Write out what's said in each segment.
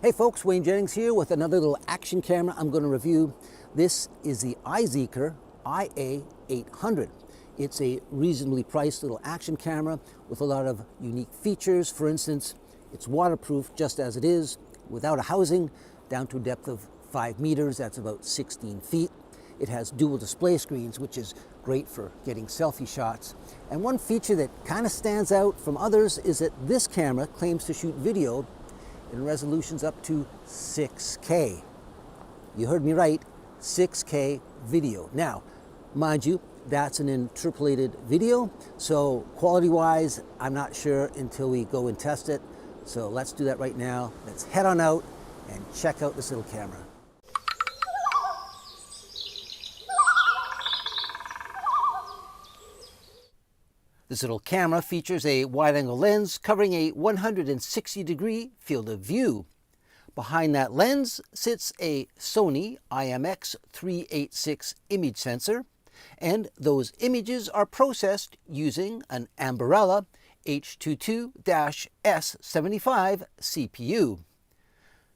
Hey folks, Wayne Jennings here with another little action camera I'm going to review. This is the iZEEKER iA800. It's a reasonably priced little action camera with a lot of unique features. For instance, it's waterproof just as it is, without a housing, down to a depth of 5 meters, that's about 16 feet. It has dual display screens, which is great for getting selfie shots. And one feature that kind of stands out from others is that this camera claims to shoot video in resolutions up to 6K. You heard me right, 6K video. Now, mind you, that's an interpolated video, so quality-wise, I'm not sure until we go and test it. So let's do that right now. Let's head on out and check out this little camera. This little camera features a wide-angle lens covering a 160-degree field of view. Behind that lens sits a Sony IMX386 image sensor, and those images are processed using an Ambarella H22-S75 CPU.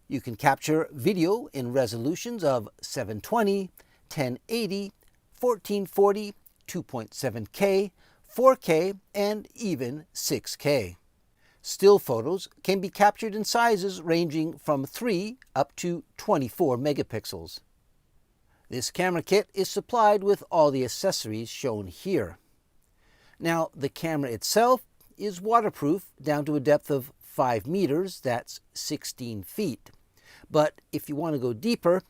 You can capture video in resolutions of 720, 1080, 1440, 2.7K, 4K, and even 6K. Still photos can be captured in sizes ranging from 3 up to 24 megapixels. This camera kit is supplied with all the accessories shown here. Now, the camera itself is waterproof down to a depth of 5 meters, that's 16 feet. But if you want to go deeper,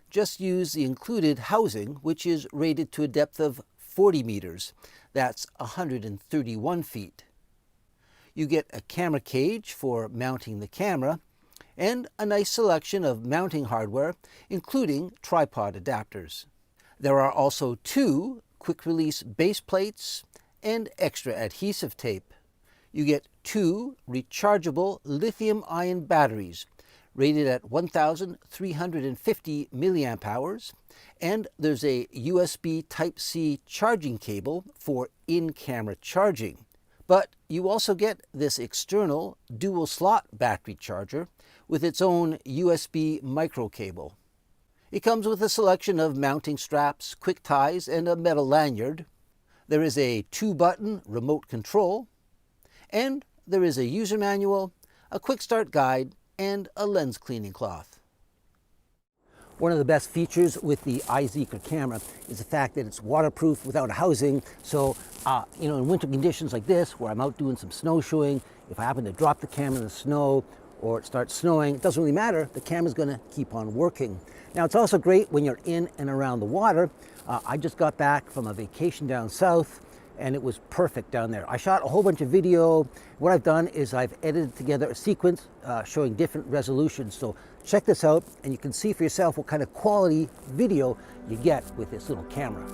just use the included housing, which is rated to a depth of 40 meters, that's 131 feet. You get a camera cage for mounting the camera and a nice selection of mounting hardware, including tripod adapters. There are also 2 quick-release base plates and extra adhesive tape. You get 2 rechargeable lithium-ion batteries rated at 1,350 milliamp hours, and there's a USB Type-C charging cable for in-camera charging. But you also get this external dual-slot battery charger with its own USB micro cable. It comes with a selection of mounting straps, quick ties, and a metal lanyard. There is a 2-button remote control, and there is a user manual, a quick start guide, and a lens cleaning cloth. One of the best features with the iZEEKER camera is the fact that it's waterproof without a housing. So, in winter conditions like this, where I'm out doing some snowshoeing, if I happen to drop the camera in the snow or it starts snowing, it doesn't really matter. The camera's going to keep on working. Now, it's also great when you're in and around the water. I just got back from a vacation down south, and it was perfect down there. I shot a whole bunch of video. What I've done is I've edited together a sequence showing different resolutions. So check this out, and you can see for yourself what kind of quality video you get with this little camera.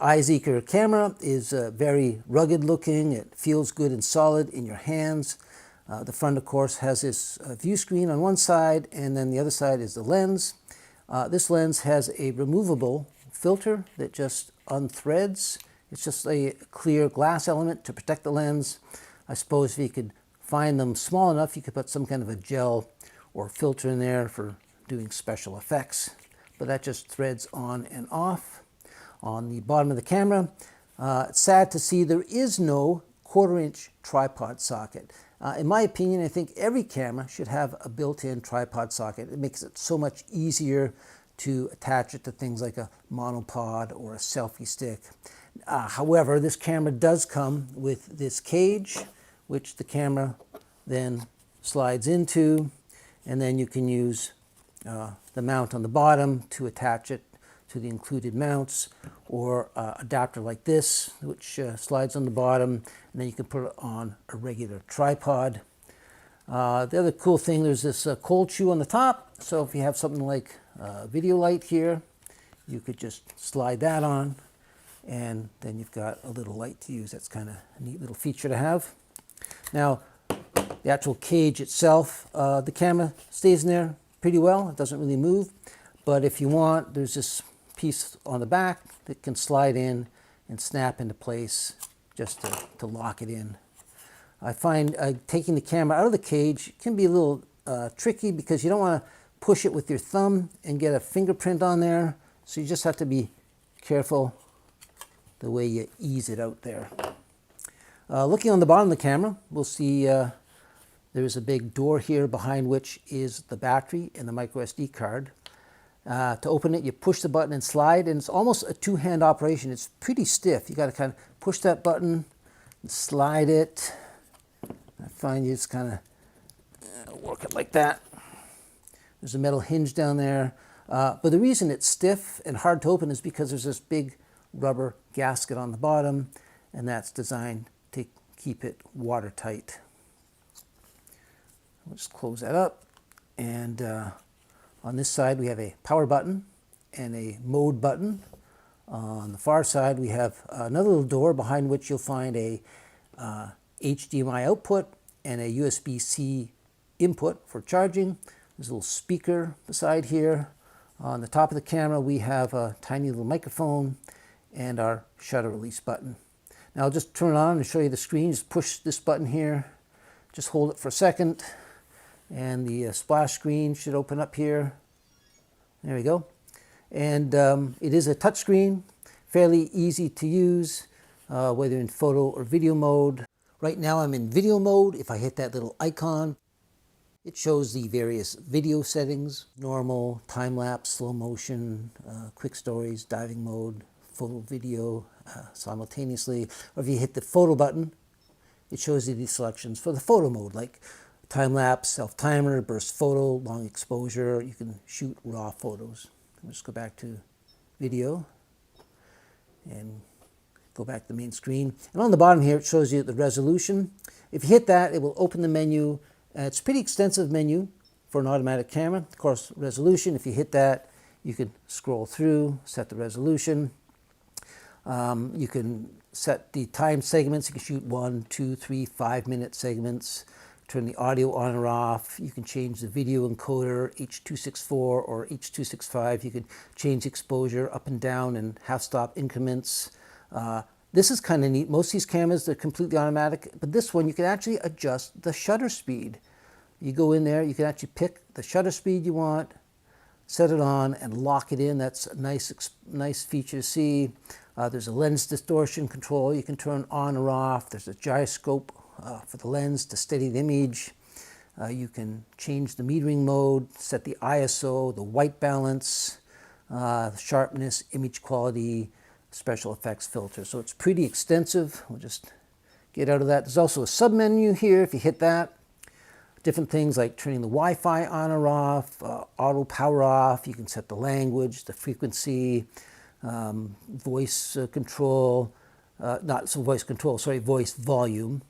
iZEEKER camera is very rugged looking. It feels good and solid in your hands. The front, of course, has this view screen on one side, and then the other side is the lens. This lens has a removable filter that just unthreads. It's just a clear glass element to protect the lens. I suppose if you could find them small enough, you could put some kind of a gel or filter in there for doing special effects. But that just threads on and off. On the bottom of the camera, it's sad to see there is no 1/4-inch tripod socket. In my opinion, I think every camera should have a built-in tripod socket. It makes it so much easier to attach it to things like a monopod or a selfie stick. However, this camera does come with this cage, which the camera then slides into, and then you can use the mount on the bottom to attach it to the included mounts, or adapter like this, which slides on the bottom, and then you can put it on a regular tripod. The other cool thing, there's this cold shoe on the top, so if you have something like a video light here, you could just slide that on, and then you've got a little light to use. That's kind of a neat little feature to have. Now, the actual cage itself, the camera stays in there pretty well. It doesn't really move, but if you want, there's this piece on the back that can slide in and snap into place just to lock it in. I find taking the camera out of the cage can be a little tricky because you don't want to push it with your thumb and get a fingerprint on there, so you just have to be careful the way you ease it out there. Looking on the bottom of the camera, we'll see there's a big door here behind which is the battery and the micro SD card. To open it, you push the button and slide, and it's almost a two-hand operation. It's pretty stiff. You got to kind of push that button and slide it. I find you just kind of work it like that. There's a metal hinge down there. But the reason it's stiff and hard to open is because there's this big rubber gasket on the bottom, and that's designed to keep it watertight. We'll just close that up, and on this side we have a power button and a mode button. On the far side we have another little door behind which you'll find a HDMI output and a USB-C input for charging. There's a little speaker beside here. On the top of the camera we have a tiny little microphone and our shutter release button. Now I'll just turn it on and show you the screen. Just push this button here, just hold it for a second, and the splash screen should open up here. There we go. And it is a touch screen, fairly easy to use, whether in photo or video mode. Right now I'm in video mode. If I hit that little icon, it shows the various video settings: normal, time-lapse, slow motion, quick stories, diving mode, photo, video simultaneously. Or if you hit the photo button, it shows you these selections for the photo mode, like time-lapse, self-timer, burst photo, long exposure. You can shoot raw photos. We'll just go back to video and go back to the main screen. And on the bottom here, it shows you the resolution. If you hit that, it will open the menu. It's a pretty extensive menu for an automatic camera. Of course, resolution, if you hit that, you can scroll through, set the resolution. You can set the time segments. You can shoot 1, 2, 3, 5-minute segments. Turn the audio on or off. You can change the video encoder, H.264 or H.265. You can change exposure up and down in half-stop increments. This is kind of neat. Most of these cameras, they're completely automatic, but this one, you can actually adjust the shutter speed. You go in there, you can actually pick the shutter speed you want, set it on, and lock it in. That's a nice feature to see. There's a lens distortion control you can turn on or off. There's a gyroscope for the lens to steady the image. You can change the metering mode, set the ISO, the white balance, sharpness, image quality, special effects filter. So it's pretty extensive. We'll just get out of that. There's also a sub-menu here. If you hit that, different things like turning the Wi-Fi on or off, auto power off. You can set the language, the frequency, voice control, voice volume.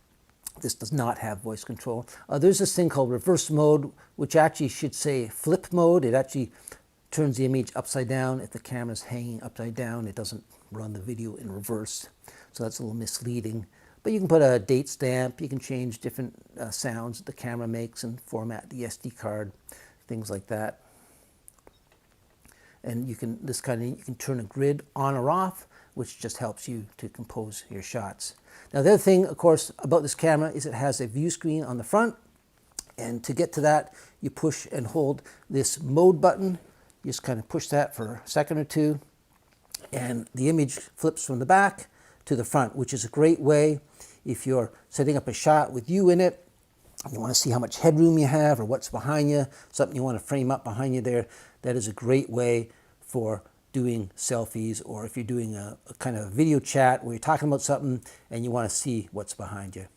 This does not have voice control. There's this thing called reverse mode, which actually should say flip mode. It actually turns the image upside down. If the camera's hanging upside down, it doesn't run the video in reverse, so that's a little misleading. But you can put a date stamp, you can change different sounds that the camera makes and format the SD card, things like that. And you can you can turn a grid on or off, which just helps you to compose your shots. Now the other thing, of course, about this camera is it has a view screen on the front, and to get to that, you push and hold this mode button. You just kind of push that for a second or two, and the image flips from the back to the front, which is a great way if you're setting up a shot with you in it, you want to see how much headroom you have or what's behind you, something you want to frame up behind you there. That is a great way for doing selfies, or if you're doing a kind of video chat where you're talking about something and you want to see what's behind you.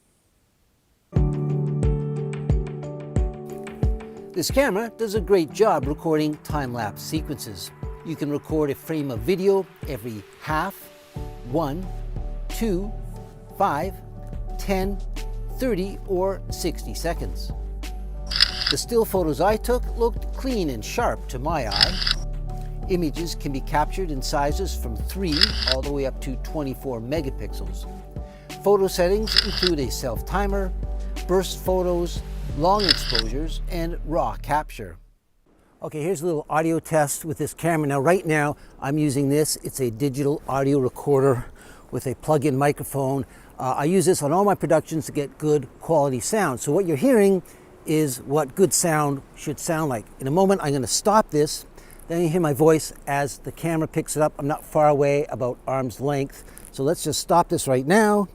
This camera does a great job recording time-lapse sequences. You can record a frame of video every half, 1, 2, 5, 10, 30, or 60 seconds. The still photos I took looked clean and sharp to my eye. Images can be captured in sizes from 3 all the way up to 24 megapixels. Photo settings include a self-timer, burst photos, long exposures, and raw capture. Okay, here's a little audio test with this camera. Now right now I'm using this. It's a digital audio recorder with a plug-in microphone. I use this on all my productions to get good quality sound. So what you're hearing is what good sound should sound like. In a moment I'm going to stop this, then you hear my voice as the camera picks it up. I'm not far away, about arm's length. So let's just stop this right now.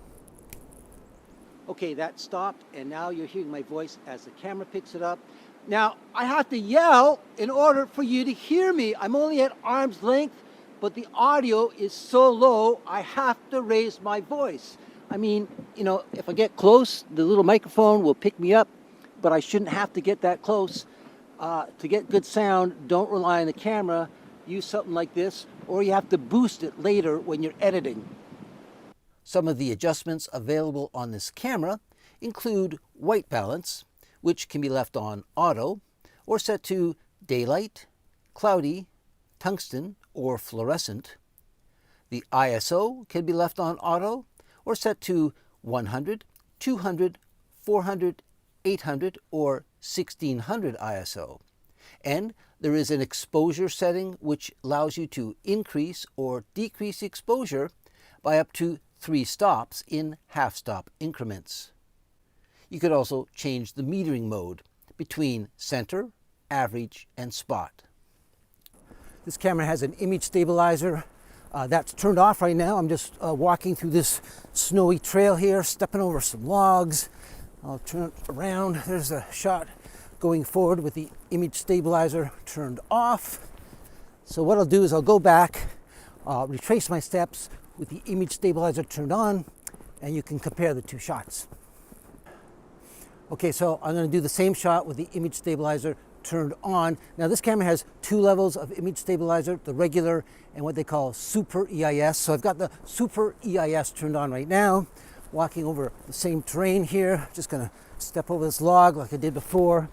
Okay, that stopped, and now you're hearing my voice as the camera picks it up. Now, I have to yell in order for you to hear me. I'm only at arm's length, but the audio is so low, I have to raise my voice. I mean, you know, if I get close, the little microphone will pick me up, but I shouldn't have to get that close. To get good sound, don't rely on the camera. Use something like this, or you have to boost it later when you're editing. Some of the adjustments available on this camera include white balance, which can be left on auto or set to daylight, cloudy, tungsten, or fluorescent. The ISO can be left on auto or set to 100, 200, 400, 800, or 1600 ISO. And there is an exposure setting which allows you to increase or decrease exposure by up to 3 stops in half-stop increments. You could also change the metering mode between center, average, and spot. This camera has an image stabilizer. That's turned off right now. I'm just walking through this snowy trail here, stepping over some logs. I'll turn it around. There's a shot going forward with the image stabilizer turned off. So what I'll do is I'll go back, retrace my steps with the image stabilizer turned on, and you can compare the two shots. Okay, so I'm going to do the same shot with the image stabilizer turned on. Now this camera has 2 levels of image stabilizer, the regular and what they call Super EIS. So I've got the Super EIS turned on right now, walking over the same terrain here. Just going to step over this log like I did before,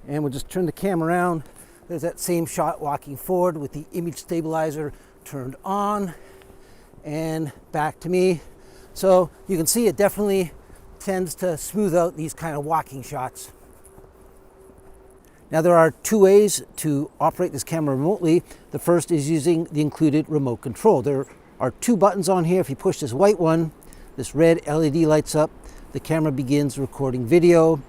and we'll just turn the camera around. There's that same shot walking forward with the image stabilizer turned on, and back to me. So you can see it definitely tends to smooth out these kind of walking shots. Now there are 2 ways to operate this camera remotely. The first is using the included remote control. There are 2 buttons on here. If you push this white one, this red LED lights up. The camera begins recording video.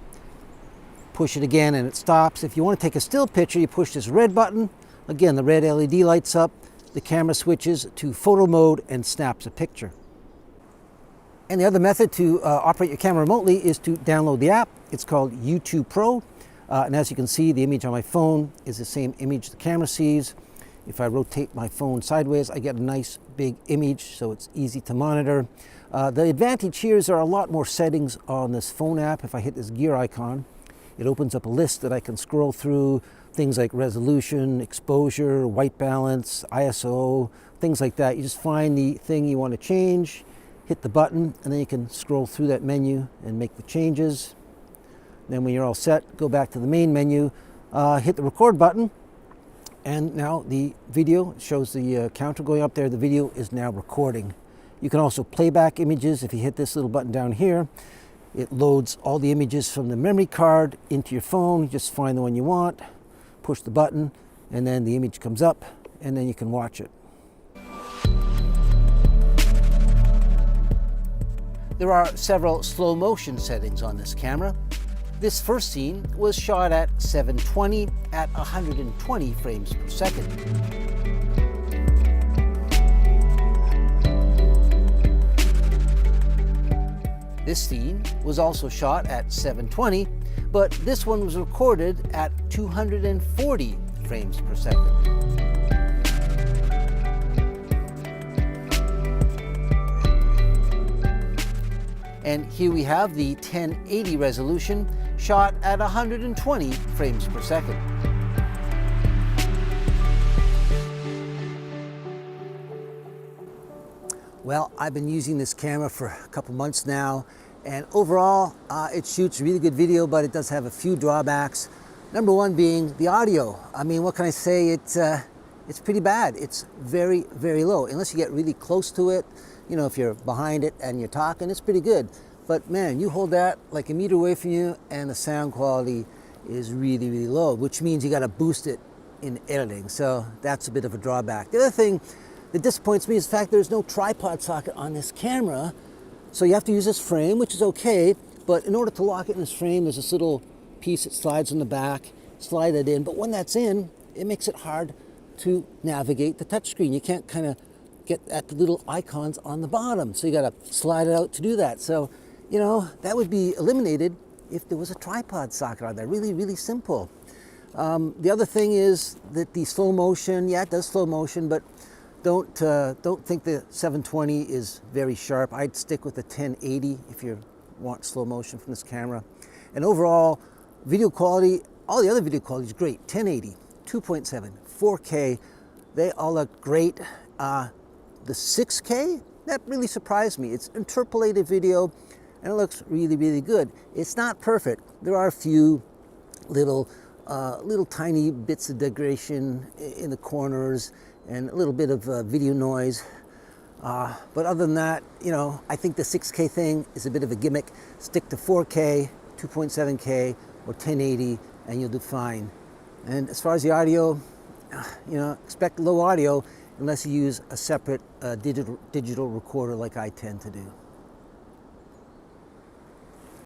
Push it again and it stops. If you want to take a still picture, you push this red button. Again, the red LED lights up. The camera switches to photo mode and snaps a picture. And the other method to operate your camera remotely is to download the app. It's called YouTube Pro. And as you can see, the image on my phone is the same image the camera sees. If I rotate my phone sideways, I get a nice big image, so it's easy to monitor. The advantage here is there are a lot more settings on this phone app. If I hit this gear icon, it opens up a list that I can scroll through, things like resolution, exposure, white balance, ISO, things like that. You just find the thing you want to change, hit the button, and then you can scroll through that menu and make the changes. Then when you're all set, go back to the main menu, hit the record button, And now the video shows the counter going up there. The video is now recording. You can also play back images. If you hit this little button down here, it loads all the images from the memory card into your phone. You just find the one you want, push the button, and then the image comes up, and then you can watch it. There are several slow motion settings on this camera. This first scene was shot at 720 at 120 frames per second. This scene was also shot at 720, but this one was recorded at 240 frames per second. And here we have the 1080 resolution shot at 120 frames per second. Well, I've been using this camera for a couple months now, and overall it shoots really good video, but it does have a few drawbacks. Number one being the audio. I mean, what can I say? It's pretty bad. It's very, very low. Unless you get really close to it, you know, if you're behind it and you're talking, it's pretty good. But man, you hold that like a meter away from you and the sound quality is really, really low, which means you got to boost it in editing. So that's a bit of a drawback. The other thing that disappoints me is the fact there's no tripod socket on this camera. So you have to use this frame, which is okay. But in order to lock it in this frame, there's this little piece that slides on the back, slide it in. But when that's in, it makes it hard to navigate the touchscreen. You can't kind of get at the little icons on the bottom. So you got to slide it out to do that. So, you know, that would be eliminated if there was a tripod socket on there. Really, really simple. The other thing is that the slow motion, yeah, it does slow motion, but don't think the 720 is very sharp. I'd stick with the 1080 if you want slow motion from this camera. And overall, video quality, all the other video quality is great. 1080, 2.7, 4K, they all look great. The 6K, that really surprised me. It's interpolated video and it looks really, really good. It's not perfect. There are a few little tiny bits of degradation in the corners and a little bit of video noise. But other than that, you know, I think the 6K thing is a bit of a gimmick. Stick to 4K, 2.7K, or 1080, and you'll do fine. And as far as the audio, you know, expect low audio unless you use a separate digital recorder like I tend to do.